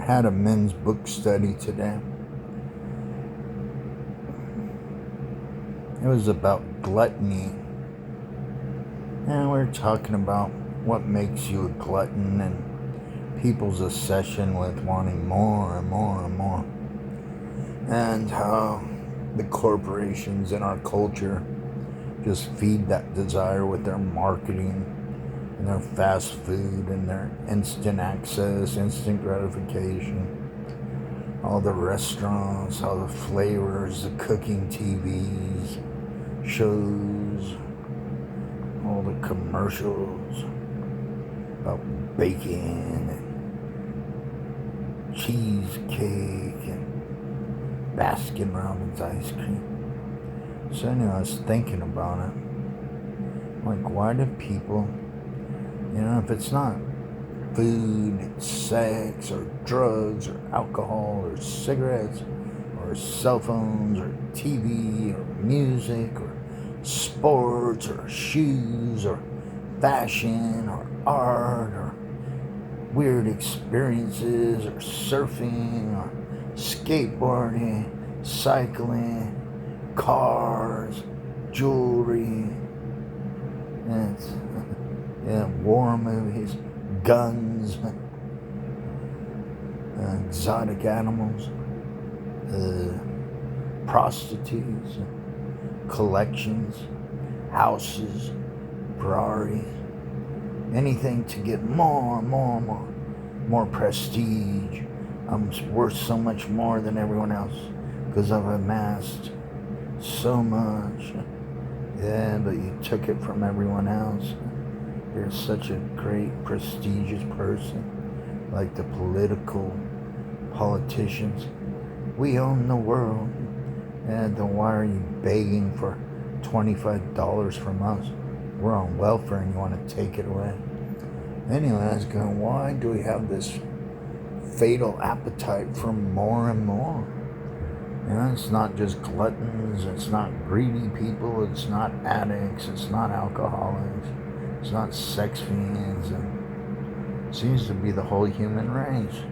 had a men's book study today. It was about gluttony. And we were talking about what makes you a glutton and people's obsession with wanting more and more and more. And how the corporations in our culture just feed that desire with their marketing and their fast food and their instant access, instant gratification. All the restaurants, all the flavors, the cooking TVs, shows, all the commercials about bacon and cheesecake and Baskin-Robbins ice cream. So anyway, I was thinking about it. Like, why do people, if it's not food, it's sex, or drugs, or alcohol, or cigarettes, or cell phones, or TV, or music, or sports, or shoes, or fashion, or art, or weird experiences, or surfing, or skateboarding, cycling, cars, jewelry, war movies, guns, exotic animals, prostitutes, collections, houses, Ferraris, anything to get more prestige. I'm worth so much more than everyone else because I've amassed so much. Yeah, but you took it from everyone else. You're such a great, prestigious person, like the politicians. We own the world. And then why are you begging for $25 from us? We're on welfare and you want to take it away. Anyway, I was going, why do we have this fatal appetite for more and more? It's not just gluttons, it's not greedy people, it's not addicts, it's not alcoholics, it's not sex fiends, and it seems to be the whole human race.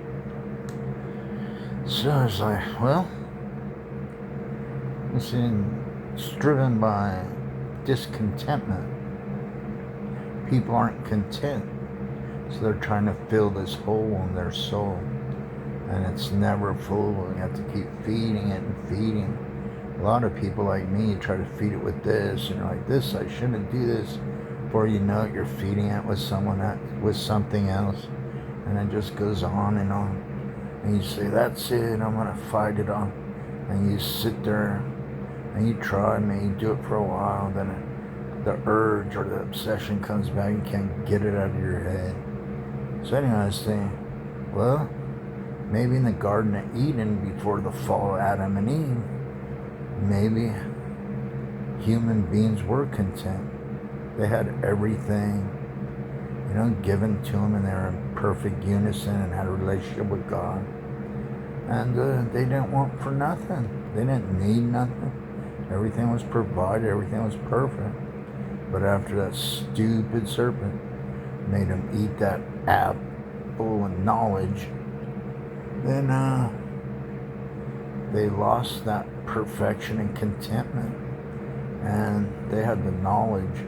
So it's like, well, it's driven by discontentment. People aren't content, so they're trying to fill this hole in their soul. And it's never full. You have to keep feeding it and feeding. A lot of people like me try to feed it with this, and you're like, this, I shouldn't do this. Before you know it, you're feeding it with something else, and it just goes on. And you say, that's it, I'm gonna fight it on. And you sit there and you try, maybe you do it for a while, then the urge or the obsession comes back, you can't get it out of your head. So anyway, I was saying, well, maybe in the Garden of Eden before the fall of Adam and Eve, maybe human beings were content. They had everything, given to them, and they were in perfect unison and had a relationship with God. And they didn't want for nothing. They didn't need nothing. Everything was provided. Everything was perfect. But after that stupid serpent made them eat that apple of knowledge, then they lost that perfection and contentment. And they had the knowledge.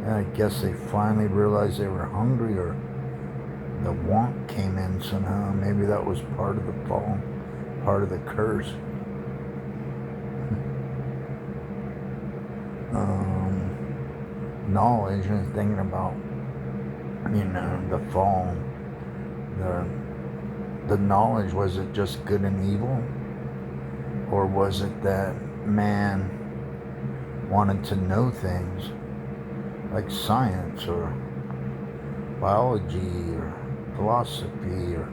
And I guess they finally realized they were hungry, or the want came in somehow. Maybe that was part of the fall, part of the curse. Knowledge, and thinking about, the fall. The knowledge, was it just good and evil? Or was it that man wanted to know things like science or biology or philosophy or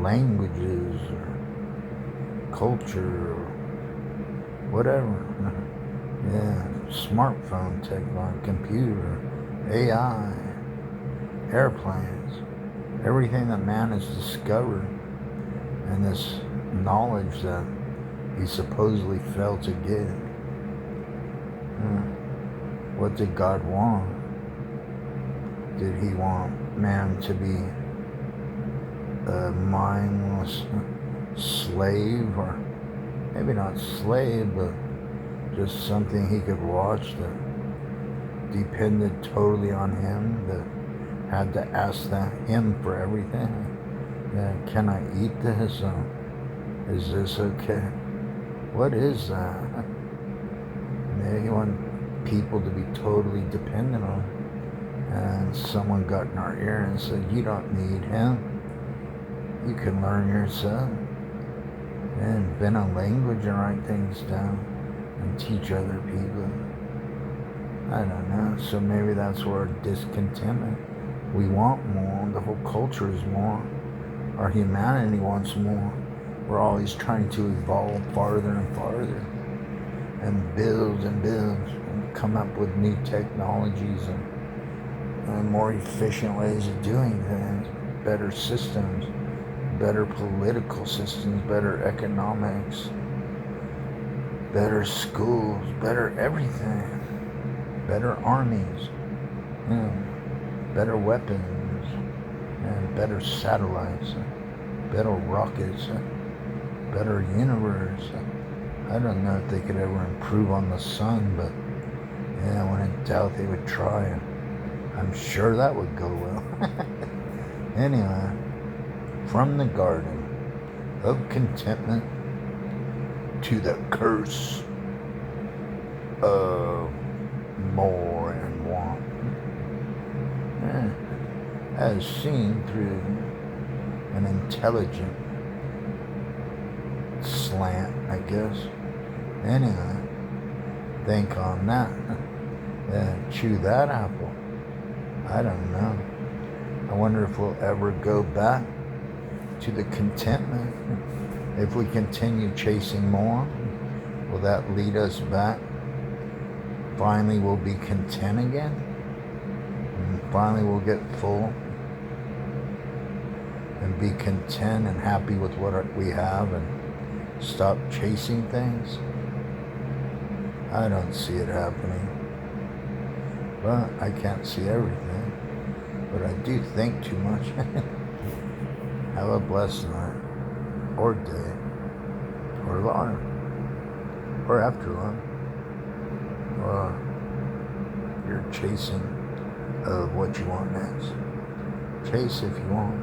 languages or culture or whatever? Smartphone technology, computer, AI, airplanes, everything that man has discovered, and this knowledge that he supposedly failed to get. What did God want? Did he want man to be a mindless slave, or maybe not slave, but just something he could watch that depended totally on him, that had to ask him for everything. Yeah, can I eat this? Is this okay? What is that? Maybe you want people to be totally dependent on. And someone got in our ear and said, you don't need him. You can learn yourself and invent a language and write things down and teach other people. I don't know. So maybe that's where discontentment. We want more. The whole culture is more. Our humanity wants more. We're always trying to evolve farther and farther and build and come up with new technologies and more efficient ways of doing things, better systems, better political systems, better economics, better schools, better everything, better armies, better weapons, and better satellites, better rockets, better universe. I don't know if they could ever improve on the sun, but yeah, when in doubt they would try, and I'm sure that would go well. Anyway, from the garden of contentment to the curse of more and want, as seen through an intelligent slant, I guess. Anyway, think on that. Chew that apple. I don't know. I wonder if we'll ever go back to the contentment. If we continue chasing more, will that lead us back? Finally, we'll be content again. And finally, we'll get full and be content and happy with what we have and stop chasing things. I don't see it happening. But I can't see everything. But I do think too much. Have a blessed night, or day, or lunch, or after lunch. You're chasing of what you want next. Chase if you want.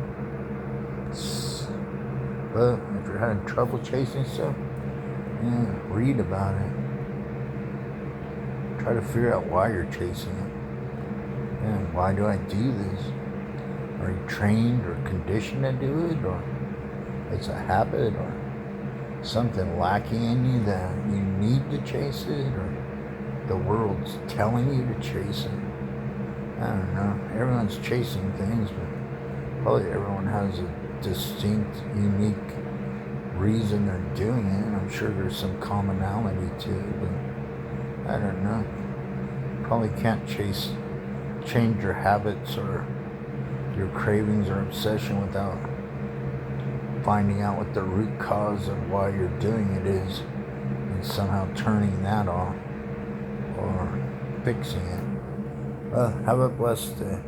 But if you're having trouble chasing stuff, read about it. Try to figure out why you're chasing it. And why do I do this? Are you trained or conditioned to do it? Or it's a habit? Or something lacking in you that you need to chase it? Or the world's telling you to chase it? I don't know. Everyone's chasing things, but probably everyone has a distinct, unique reason they're doing it. I'm sure there's some commonality to it, but I don't know. Probably can't change your habits or your cravings or obsession without finding out what the root cause of why you're doing it is and somehow turning that off or fixing it. Well, have a blessed day.